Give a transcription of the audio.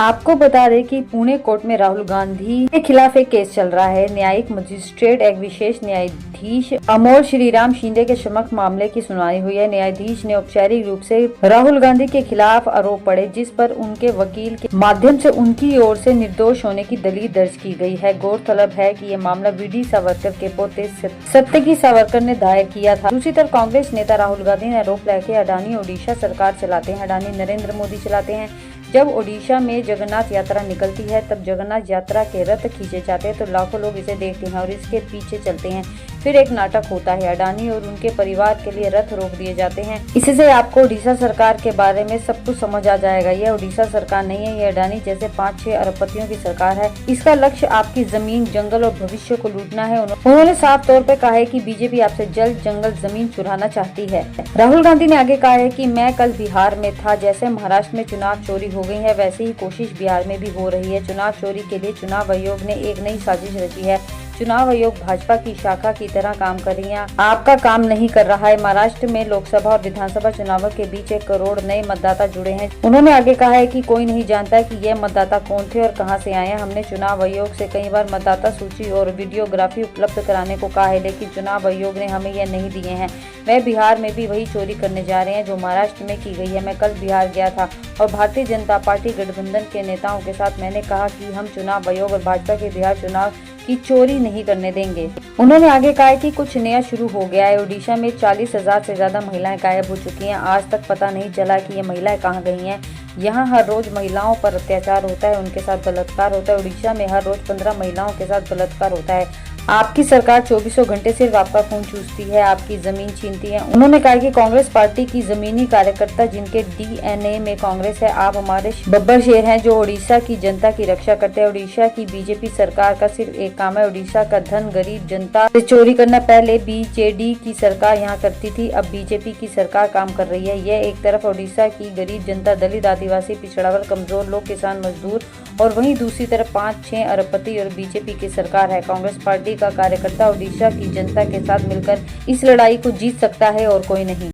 आपको बता दें कि पुणे कोर्ट में राहुल गांधी के खिलाफ एक केस चल रहा है। न्यायिक मजिस्ट्रेट एक विशेष न्यायाधीश अमोल श्रीराम शिंदे के समक्ष मामले की सुनवाई हुई है। न्यायाधीश ने औपचारिक रूप से राहुल गांधी के खिलाफ आरोप पड़े, जिस पर उनके वकील के माध्यम से उनकी ओर से निर्दोष होने की दलील दर्ज की गई है। गौरतलब है कि ये मामला वीडी सावरकर के पोते सत्यकी सावरकर ने दायर किया था। दूसरी तरफ कांग्रेस नेता राहुल गांधी ने आरोप लगाया कि अडानी ओडिशा सरकार चलाते हैं। अडानी नरेंद्र मोदी चलाते हैं। जब ओडिशा में जगन्नाथ यात्रा निकलती है तब जगन्नाथ यात्रा के रथ खींचे जाते हैं तो लाखों लोग इसे देखते हैं और इसके पीछे चलते हैं। फिर एक नाटक होता है। अडानी और उनके परिवार के लिए रथ रोक दिए जाते हैं। इससे आपको ओडिशा सरकार के बारे में सब कुछ समझ आ जाएगा। यह ओडिशा सरकार नहीं है, ये अडानी जैसे 5-6 अरबपतियों की सरकार है। इसका लक्ष्य आपकी जमीन, जंगल और भविष्य को लूटना है। उन्होंने साफ तौर पर कहा है कि बीजेपी आपसे जल्द जंगल जमीन चुराना चाहती है। राहुल गांधी ने आगे कहा है कि मैं कल बिहार में था। जैसे महाराष्ट्र में चुनाव चोरी हो गई है, वैसे ही कोशिश बिहार में भी हो रही है। चुनाव चोरी के लिए चुनाव आयोग ने एक नई साजिश रची है। चुनाव आयोग भाजपा की शाखा की तरह काम कर रही है, आपका काम नहीं कर रहा है। महाराष्ट्र में लोकसभा और विधानसभा चुनावों के बीच 1 करोड़ नए मतदाता जुड़े हैं। उन्होंने आगे कहा है कि कोई नहीं जानता कि ये मतदाता कौन थे और कहां से आए हैं। हमने चुनाव आयोग से कई बार मतदाता सूची और वीडियोग्राफी उपलब्ध कराने को कहा है, लेकिन चुनाव आयोग ने हमें यह नहीं दिए हैं। वह बिहार में भी वही चोरी करने जा रहे हैं जो महाराष्ट्र में की गई है। मैं कल बिहार गया था और भारतीय जनता पार्टी गठबंधन के नेताओं के साथ मैंने कहा कि हम चुनाव आयोग और भाजपा के बिहार चुनाव की चोरी नहीं करने देंगे। उन्होंने आगे कहा कि कुछ नया शुरू हो गया है। ओडिशा में 40,000 से ज्यादा महिलाएं गायब हो चुकी हैं। आज तक पता नहीं चला कि ये महिलाएं कहां गई हैं। यहाँ हर रोज महिलाओं पर अत्याचार होता है, उनके साथ बलात्कार होता है। ओडिशा में हर रोज 15 महिलाओं के साथ बलात्कार होता है। आपकी सरकार 24 घंटे सिर्फ आपका खून चूसती है, आपकी जमीन छीनती है। उन्होंने कहा कि कांग्रेस पार्टी की जमीनी कार्यकर्ता जिनके डीएनए में कांग्रेस है, आप हमारे बब्बर शेर हैं जो ओडिशा की जनता की रक्षा करते हैं। ओडिशा की बीजेपी सरकार का सिर्फ एक काम है, ओडिशा का धन गरीब जनता से चोरी करना। पहले बीजेडी की सरकार यहाँ करती थी, अब बीजेपी की सरकार काम कर रही है। यह एक तरफ ओडिशा की गरीब जनता, दलित, आदिवासी, पिछड़ा वर्ग, कमजोर लोग, किसान, मजदूर, और वहीं दूसरी तरफ 5-6 अरबपति और बीजेपी की सरकार है। कांग्रेस पार्टी का कार्यकर्ता ओडिशा की जनता के साथ मिलकर इस लड़ाई को जीत सकता है और कोई नहीं।